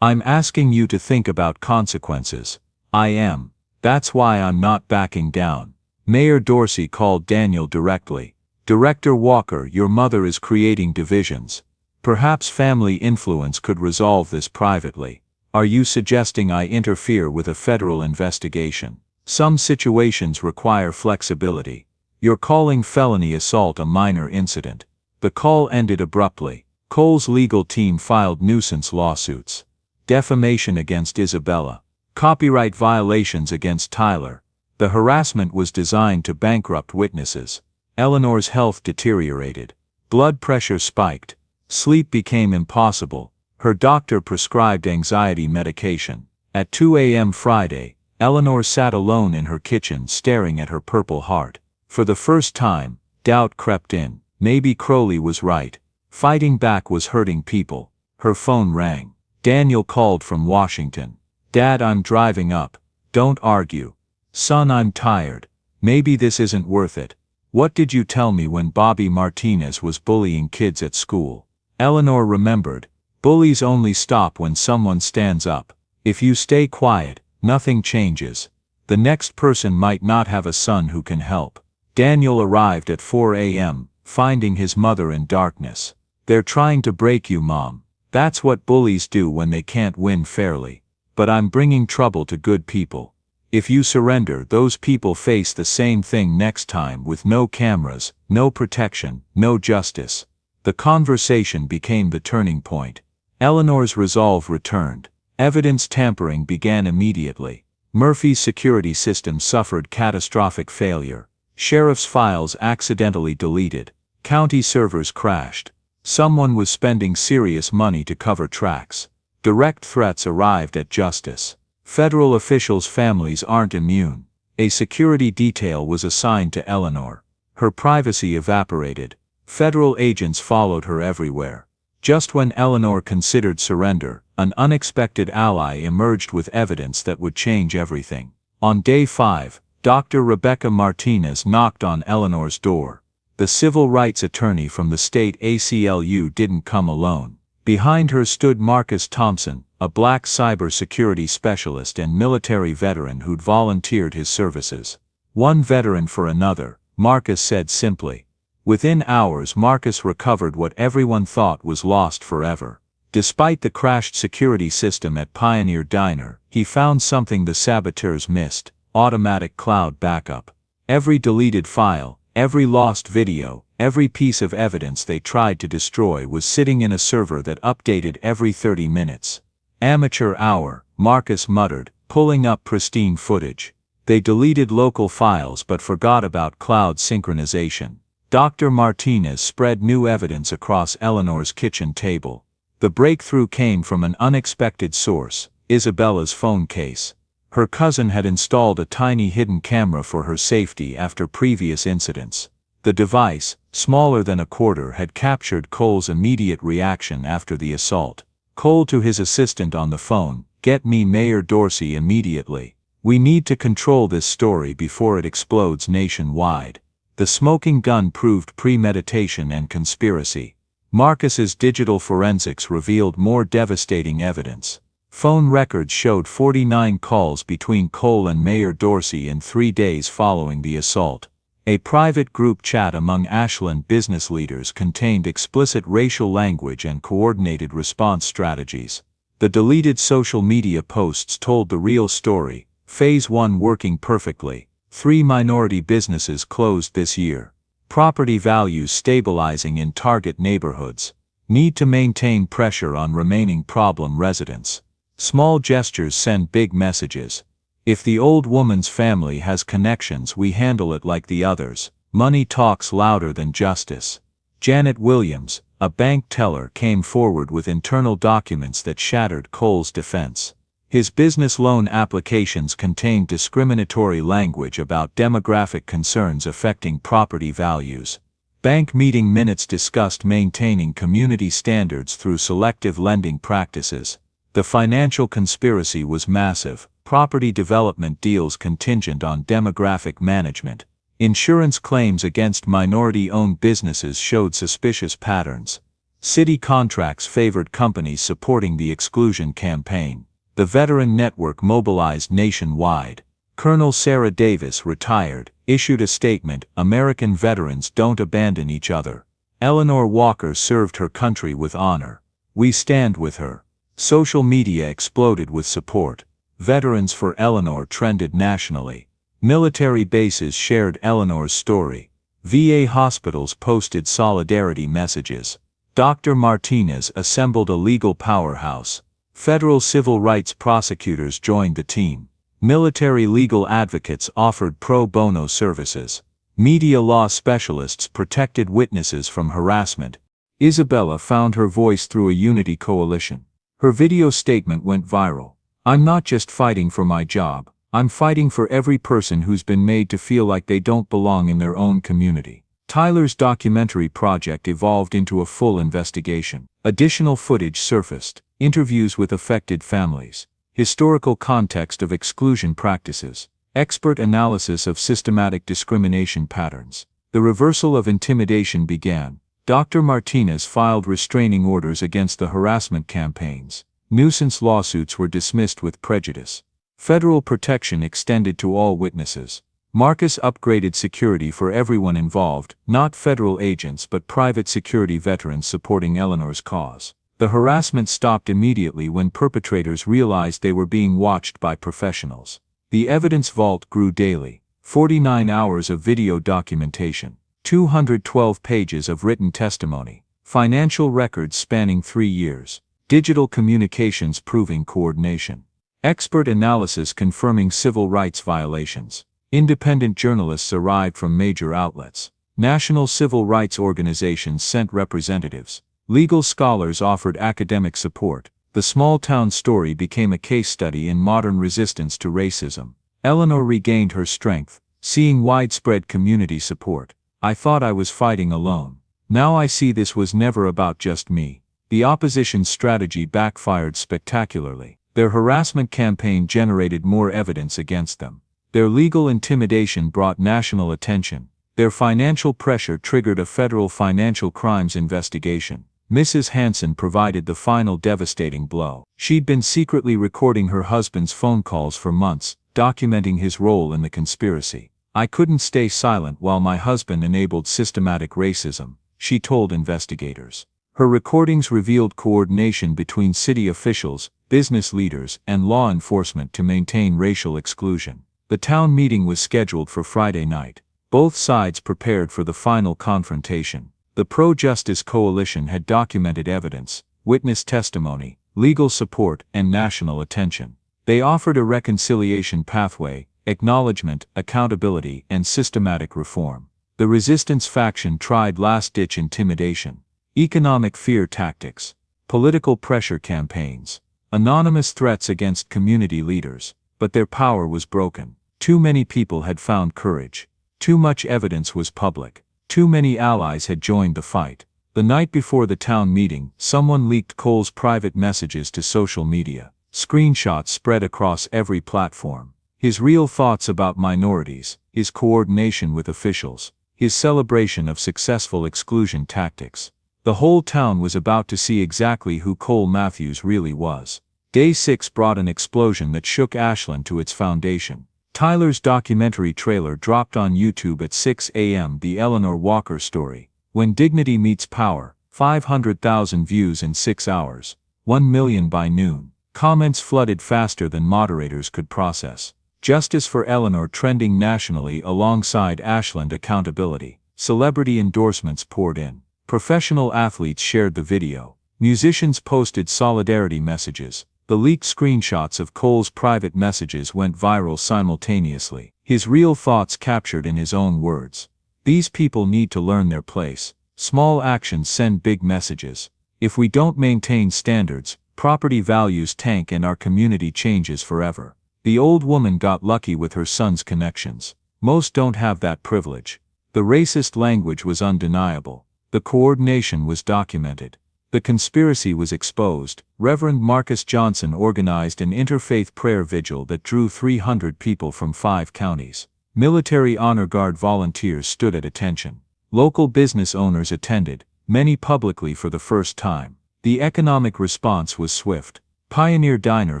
A: I'm asking you to think about consequences. I am. That's why I'm not backing down. Mayor Dorsey called Daniel directly. Director Walker, your mother is creating divisions. Perhaps family influence could resolve this privately. Are you suggesting I interfere with a federal investigation? Some situations require flexibility. You're calling felony assault a minor incident. The call ended abruptly. Cole's legal team filed nuisance lawsuits. Defamation against Isabella. Copyright violations against Tyler. The harassment was designed to bankrupt witnesses. Eleanor's health deteriorated. Blood pressure spiked. Sleep became impossible. Her doctor prescribed anxiety medication. At 2 a.m. Friday, Eleanor sat alone in her kitchen staring at her Purple Heart. For the first time, doubt crept in. Maybe Crowley was right. Fighting back was hurting people. Her phone rang. Daniel called from Washington. Dad, I'm driving up. Don't argue. Son, I'm tired. Maybe this isn't worth it. What did you tell me when Bobby Martinez was bullying kids at school? Eleanor remembered. Bullies only stop when someone stands up. If you stay quiet, nothing changes. The next person might not have a son who can help. Daniel arrived at 4 a.m., finding his mother in darkness. They're trying to break you, Mom. That's what bullies do when they can't win fairly. But I'm bringing trouble to good people. If you surrender, those people face the same thing next time with no cameras, no protection, no justice. The conversation became the turning point. Eleanor's resolve returned. Evidence tampering began immediately. Murphy's security system suffered catastrophic failure. Sheriff's files accidentally deleted. County servers crashed. Someone was spending serious money to cover tracks. Direct threats arrived at justice. Federal officials' families aren't immune. A security detail was assigned to Eleanor. Her privacy evaporated. Federal agents followed her everywhere. Just when Eleanor considered surrender, an unexpected ally emerged with evidence that would change everything. On day 5, Dr. Rebecca Martinez knocked on Eleanor's door. The civil rights attorney from the state ACLU didn't come alone. Behind her stood Marcus Thompson, a black cybersecurity specialist and military veteran who'd volunteered his services. One veteran for another, Marcus said simply. Within hours, Marcus recovered what everyone thought was lost forever. Despite the crashed security system at Pioneer Diner, he found something the saboteurs missed: automatic cloud backup. Every deleted file, every lost video, every piece of evidence they tried to destroy was sitting in a server that updated every 30 minutes. Amateur hour, Marcus muttered, pulling up pristine footage. They deleted local files but forgot about cloud synchronization. Dr. Martinez spread new evidence across Eleanor's kitchen table. The breakthrough came from an unexpected source, Isabella's phone case. Her cousin had installed a tiny hidden camera for her safety after previous incidents. The device, smaller than a quarter, had captured Cole's immediate reaction after the assault. Cole to his assistant on the phone, "Get me Mayor Dorsey immediately. We need to control this story before it explodes nationwide." The smoking gun proved premeditation and conspiracy. Marcus's digital forensics revealed more devastating evidence. Phone records showed 49 calls between Cole and Mayor Dorsey in 3 days following the assault. A private group chat among Ashland business leaders contained explicit racial language and coordinated response strategies. The deleted social media posts told the real story, Phase 1 working perfectly. 3 minority businesses closed this year. Property values stabilizing in target neighborhoods. Need to maintain pressure on remaining problem residents. Small gestures send big messages. If the old woman's family has connections, we handle it like the others. Money talks louder than justice. Janet Williams, a bank teller, came forward with internal documents that shattered Cole's defense. His business loan applications contained discriminatory language about demographic concerns affecting property values. Bank meeting minutes discussed maintaining community standards through selective lending practices. The financial conspiracy was massive. Property development deals contingent on demographic management. Insurance claims against minority-owned businesses showed suspicious patterns. City contracts favored companies supporting the exclusion campaign. The Veteran Network mobilized nationwide. Colonel Sarah Davis, retired, issued a statement, "American veterans don't abandon each other." Eleanor Walker served her country with honor. "We stand with her." Social media exploded with support. Veterans for Eleanor trended nationally. Military bases shared Eleanor's story. VA hospitals posted solidarity messages. Dr. Martinez assembled a legal powerhouse. Federal civil rights prosecutors joined the team. Military legal advocates offered pro bono services. Media law specialists protected witnesses from harassment. Isabella found her voice through a unity coalition. Her video statement went viral. "I'm not just fighting for my job, I'm fighting for every person who's been made to feel like they don't belong in their own community." Tyler's documentary project evolved into a full investigation. Additional footage surfaced, interviews with affected families, historical context of exclusion practices, expert analysis of systematic discrimination patterns. The reversal of intimidation began. Dr. Martinez filed restraining orders against the harassment campaigns. Nuisance lawsuits were dismissed with prejudice. Federal protection extended to all witnesses. Marcus upgraded security for everyone involved, not federal agents but private security veterans supporting Eleanor's cause. The harassment stopped immediately when perpetrators realized they were being watched by professionals. The evidence vault grew daily. 49 hours of video documentation, 212 pages of written testimony, financial records spanning 3 years, digital communications proving coordination, expert analysis confirming civil rights violations. Independent journalists arrived from major outlets. National civil rights organizations sent representatives. Legal scholars offered academic support. The small-town story became a case study in modern resistance to racism. Eleanor regained her strength, seeing widespread community support. "I thought I was fighting alone. Now I see this was never about just me." The opposition's strategy backfired spectacularly. Their harassment campaign generated more evidence against them. Their legal intimidation brought national attention. Their financial pressure triggered a federal financial crimes investigation. Mrs. Hansen provided the final devastating blow. She'd been secretly recording her husband's phone calls for months, documenting his role in the conspiracy. "I couldn't stay silent while my husband enabled systematic racism," she told investigators. Her recordings revealed coordination between city officials, business leaders, and law enforcement to maintain racial exclusion. The town meeting was scheduled for Friday night. Both sides prepared for the final confrontation. The pro-justice coalition had documented evidence, witness testimony, legal support, and national attention. They offered a reconciliation pathway, acknowledgement, accountability, and systematic reform. The resistance faction tried last-ditch intimidation, economic fear tactics, political pressure campaigns, anonymous threats against community leaders, but their power was broken. Too many people had found courage. Too much evidence was public. Too many allies had joined the fight. The night before the town meeting, someone leaked Cole's private messages to social media. Screenshots spread across every platform. His real thoughts about minorities, his coordination with officials, his celebration of successful exclusion tactics. The whole town was about to see exactly who Cole Matthews really was. Day 6 brought an explosion that shook Ashland to its foundation. Tyler's documentary trailer dropped on YouTube at 6 a.m. The Eleanor Walker story. When Dignity Meets Power, 500,000 views in 6 hours, 1 million by noon. Comments flooded faster than moderators could process. Justice for Eleanor trending nationally alongside Ashland accountability. Celebrity endorsements poured in. Professional athletes shared the video. Musicians posted solidarity messages. The leaked screenshots of Cole's private messages went viral simultaneously. His real thoughts captured in his own words. These people need to learn their place. Small actions send big messages. If we don't maintain standards, property values tank and our community changes forever. The old woman got lucky with her son's connections. Most don't have that privilege. The racist language was undeniable. The coordination was documented. The conspiracy was exposed. Reverend Marcus Johnson organized an interfaith prayer vigil that drew 300 people from 5 counties. Military Honor Guard volunteers stood at attention. Local business owners attended, many publicly for the first time. The economic response was swift. Pioneer Diner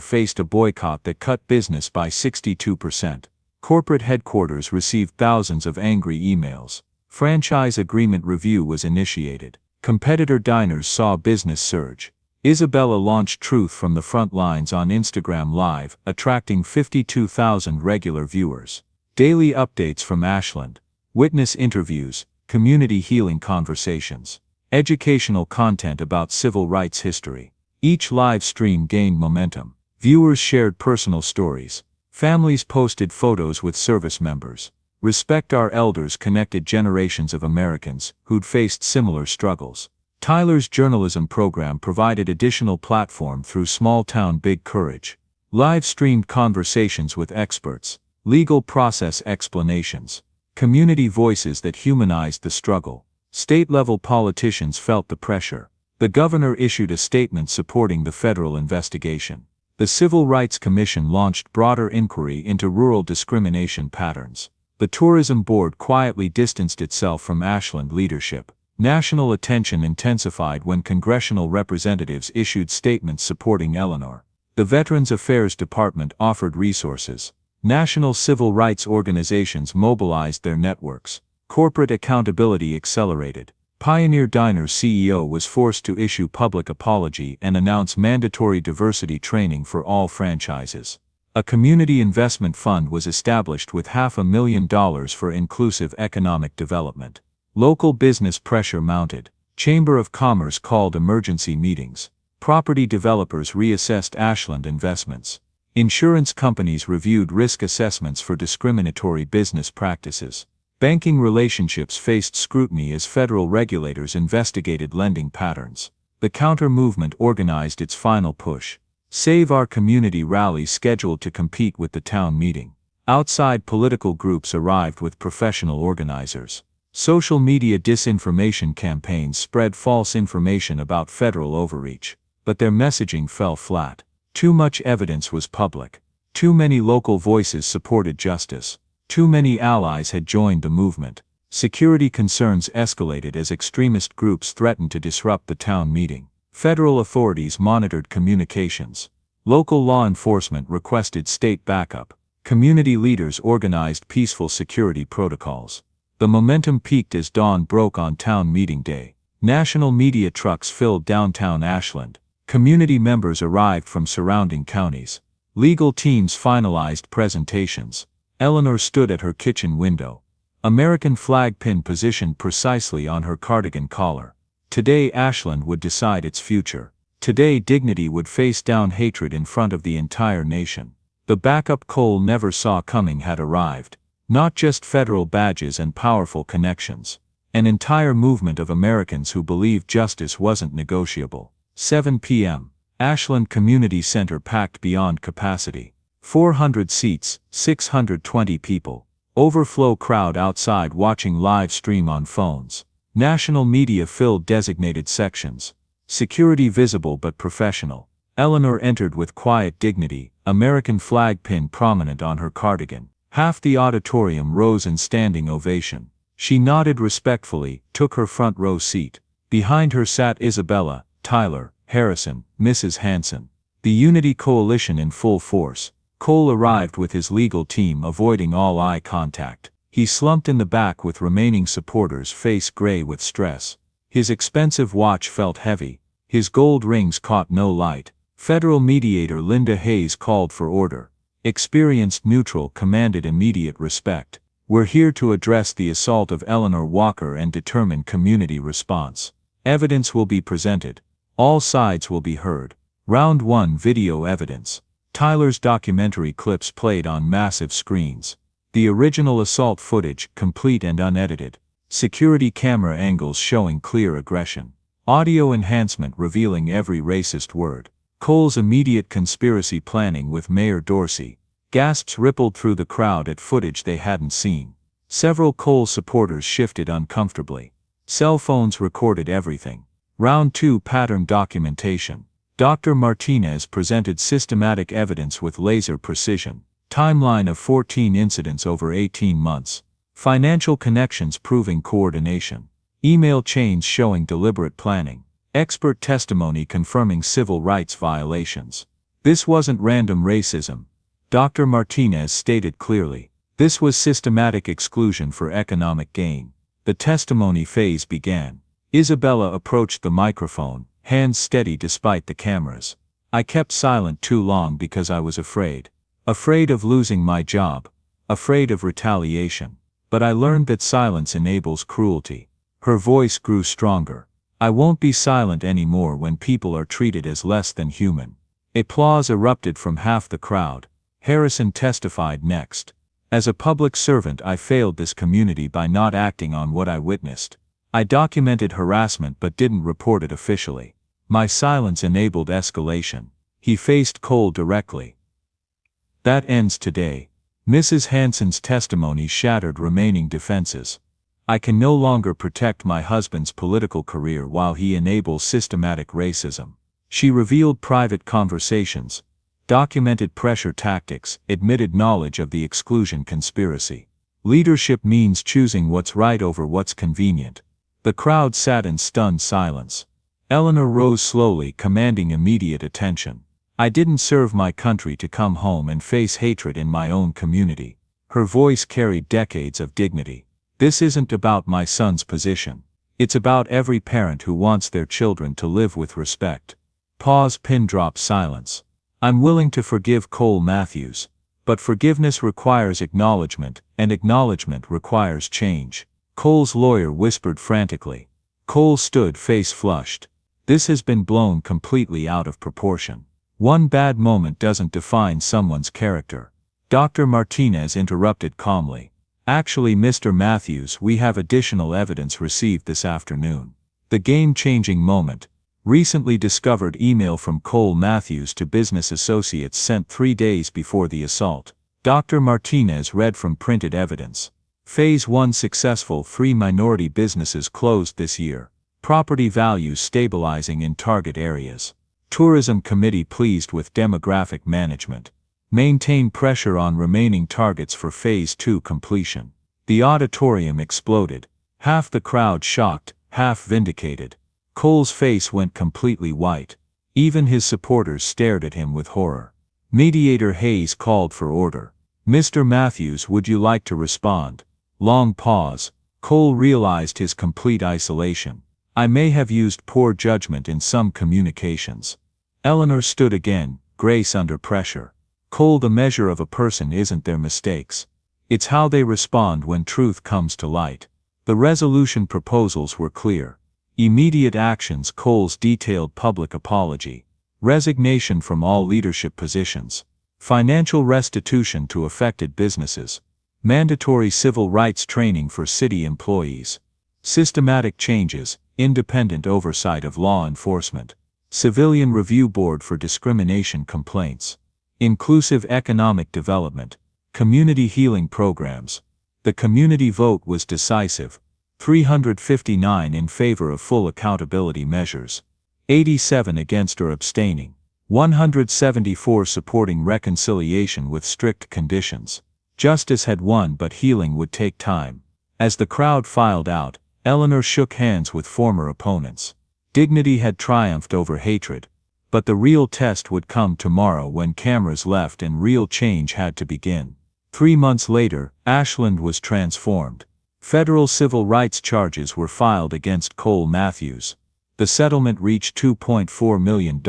A: faced a boycott that cut business by 62%. Corporate headquarters received thousands of angry emails. Franchise agreement review was initiated. Competitor diners saw business surge. Isabella launched Truth from the Front Lines on Instagram Live, attracting 52,000 regular viewers. Daily updates from Ashland. Witness interviews, community healing conversations, educational content about civil rights history. Each live stream gained momentum. Viewers shared personal stories. Families posted photos with service members. Respect Our Elders connected generations of Americans who'd faced similar struggles. Tyler's journalism program provided additional platform through Small Town Big Courage. Live-streamed conversations with experts, legal process explanations, community voices that humanized the struggle. State-level politicians felt the pressure. The governor issued a statement supporting the federal investigation. The Civil Rights Commission launched broader inquiry into rural discrimination patterns. The Tourism Board quietly distanced itself from Ashland leadership. National attention intensified when congressional representatives issued statements supporting Eleanor. The Veterans Affairs Department offered resources. National civil rights organizations mobilized their networks. Corporate accountability accelerated. Pioneer Diner's CEO was forced to issue public apology and announce mandatory diversity training for all franchises. A community investment fund was established with $500,000 for inclusive economic development. Local business pressure mounted. Chamber of Commerce called emergency meetings. Property developers reassessed Ashland investments. Insurance companies reviewed risk assessments for discriminatory business practices. Banking relationships faced scrutiny as federal regulators investigated lending patterns. The counter-movement organized its final push. Save Our Community rally scheduled to compete with the town meeting. Outside political groups arrived with professional organizers. Social media disinformation campaigns spread false information about federal overreach, but their messaging fell flat. Too much evidence was public. Too many local voices supported justice. Too many allies had joined the movement. Security concerns escalated as extremist groups threatened to disrupt the town meeting. Federal authorities monitored communications. Local law enforcement requested state backup. Community leaders organized peaceful security protocols. The momentum peaked as dawn broke on town meeting day. National media trucks filled downtown Ashland. Community members arrived from surrounding counties. Legal teams finalized presentations. Eleanor stood at her kitchen window. American flag pin positioned precisely on her cardigan collar. Today Ashland would decide its future. Today dignity would face down hatred in front of the entire nation. The backup Cole never saw coming had arrived. Not just federal badges and powerful connections. An entire movement of Americans who believed justice wasn't negotiable. 7 p.m. Ashland Community Center packed beyond capacity. 400 seats, 620 people. Overflow crowd outside watching live stream on phones. National media filled designated sections. Security visible but professional. Eleanor entered with quiet dignity, American flag pin prominent on her cardigan. Half the auditorium rose in standing ovation. She nodded respectfully, took her front row seat. Behind her sat Isabella, Tyler, Harrison, Mrs. Hanson. The Unity Coalition in full force. Cole arrived with his legal team avoiding all eye contact. He slumped in the back with remaining supporters, face gray with stress. His expensive watch felt heavy. His gold rings caught no light. Federal mediator Linda Hayes called for order. Experienced neutral commanded immediate respect. We're here to address the assault of Eleanor Walker and determine community response. Evidence will be presented. All sides will be heard. Round 1 video evidence. Tyler's documentary clips played on massive screens. The original assault footage, complete and unedited. Security camera angles showing clear aggression. Audio enhancement revealing every racist word. Cole's immediate conspiracy planning with Mayor Dorsey. Gasps rippled through the crowd at footage they hadn't seen. Several Cole supporters shifted uncomfortably. Cell phones recorded everything. Round 2 pattern documentation. Dr. Martinez presented systematic evidence with laser precision. Timeline of 14 incidents over 18 months. Financial connections proving coordination. Email chains showing deliberate planning. Expert testimony confirming civil rights violations. This wasn't random racism. Dr. Martinez stated clearly. This was systematic exclusion for economic gain. The testimony phase began. Isabella approached the microphone, hands steady despite the cameras. I kept silent too long because I was afraid. Afraid of losing my job. Afraid of retaliation. But I learned that silence enables cruelty. Her voice grew stronger. I won't be silent anymore when people are treated as less than human. Applause erupted from half the crowd. Harrison testified next. As a public servant, I failed this community by not acting on what I witnessed. I documented harassment but didn't report it officially. My silence enabled escalation. He faced Cole directly. That ends today. Mrs. Hanson's testimony shattered remaining defenses. I can no longer protect my husband's political career while he enables systematic racism. She revealed private conversations, documented pressure tactics, admitted knowledge of the exclusion conspiracy. Leadership means choosing what's right over what's convenient. The crowd sat in stunned silence. Eleanor rose slowly, commanding immediate attention. I didn't serve my country to come home and face hatred in my own community. Her voice carried decades of dignity. This isn't about my son's position. It's about every parent who wants their children to live with respect. Pause, pin drop, silence. I'm willing to forgive Cole Matthews. But forgiveness requires acknowledgement, and acknowledgement requires change. Cole's lawyer whispered frantically. Cole stood, face flushed. This has been blown completely out of proportion. One bad moment doesn't define someone's character. Dr. Martinez interrupted calmly. Actually, Mr. Matthews, we have additional evidence received this afternoon. The game-changing moment. Recently discovered email from Cole Matthews to business associates sent 3 days before the assault. Dr. Martinez read from printed evidence. Phase 1 successful, 3 minority businesses closed this year. Property values stabilizing in target areas. Tourism committee pleased with demographic management. Maintain pressure on remaining targets for Phase 2 completion. The auditorium exploded. Half the crowd shocked, half vindicated. Cole's face went completely white. Even his supporters stared at him with horror. Mediator Hayes called for order. Mr. Matthews, would you like to respond? Long pause. Cole realized his complete isolation. I may have used poor judgment in some communications. Eleanor stood again, grace under pressure. Cole, the measure of a person isn't their mistakes. It's how they respond when truth comes to light. The resolution proposals were clear. Immediate actions: Cole's detailed public apology. Resignation from all leadership positions. Financial restitution to affected businesses. Mandatory civil rights training for city employees. Systematic changes, independent oversight of law enforcement. Civilian Review Board for discrimination complaints. Inclusive economic development. Community healing programs. The community vote was decisive. 359 in favor of full accountability measures. 87 against or abstaining. 174 supporting reconciliation with strict conditions. Justice had won, but healing would take time. As the crowd filed out, Eleanor shook hands with former opponents. Dignity had triumphed over hatred. But the real test would come tomorrow when cameras left and real change had to begin. 3 months later, Ashland was transformed. Federal civil rights charges were filed against Cole Matthews. The settlement reached $2.4 million,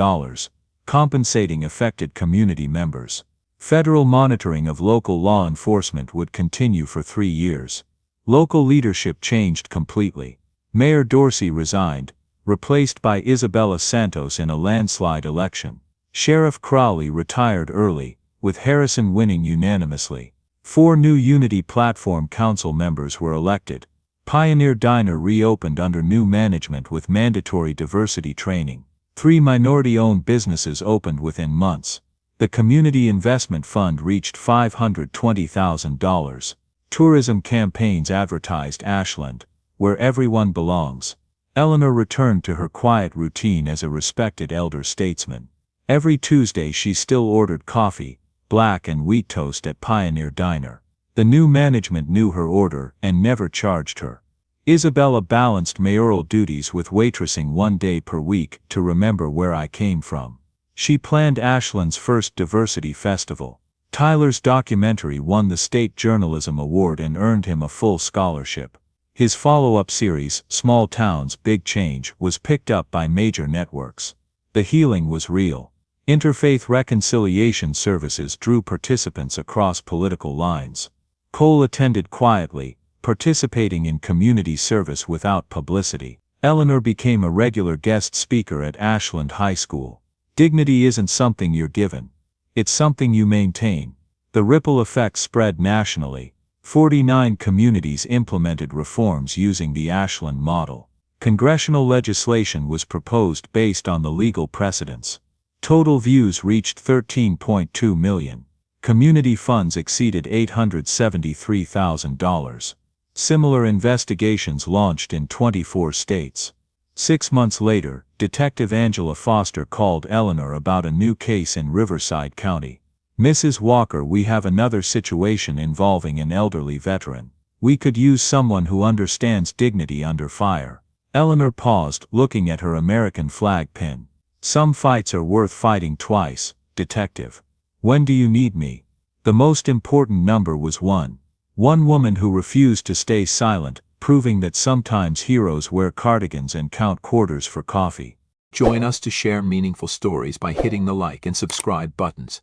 A: compensating affected community members. Federal monitoring of local law enforcement would continue for 3 years. Local leadership changed completely. Mayor Dorsey resigned, replaced by Isabella Santos in a landslide election. Sheriff Crowley retired early, with Harrison winning unanimously. 4 new Unity Platform Council members were elected. Pioneer Diner reopened under new management with mandatory diversity training. 3 minority-owned businesses opened within months. The Community Investment Fund reached $520,000. Tourism campaigns advertised Ashland, where everyone belongs. Eleanor returned to her quiet routine as a respected elder statesman. Every Tuesday she still ordered coffee, black and wheat toast at Pioneer Diner. The new management knew her order and never charged her. Isabella balanced mayoral duties with waitressing 1 day per week to remember where I came from. She planned Ashland's first diversity festival. Tyler's documentary won the State Journalism Award and earned him a full scholarship. His follow-up series, Small Towns, Big Change, was picked up by major networks. The healing was real. Interfaith reconciliation services drew participants across political lines. Cole attended quietly, participating in community service without publicity. Eleanor became a regular guest speaker at Ashland High School. Dignity isn't something you're given. It's something you maintain. The ripple effect spread nationally. 49 communities implemented reforms using the Ashland model. Congressional legislation was proposed based on the legal precedents. Total views reached 13.2 million. Community funds exceeded $873,000. Similar investigations launched in 24 states. 6 months later, Detective Angela Foster called Eleanor about a new case in Riverside County. Mrs. Walker, we have another situation involving an elderly veteran. We could use someone who understands dignity under fire. Eleanor paused, looking at her American flag pin. Some fights are worth fighting twice, Detective. When do you need me? The most important number was 1. One woman who refused to stay silent, proving that sometimes heroes wear cardigans and count quarters for coffee.
B: Join us to share meaningful stories by hitting the like and subscribe buttons.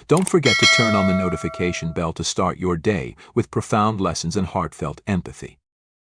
B: Don't forget to turn on the notification bell to start your day with profound lessons and heartfelt empathy.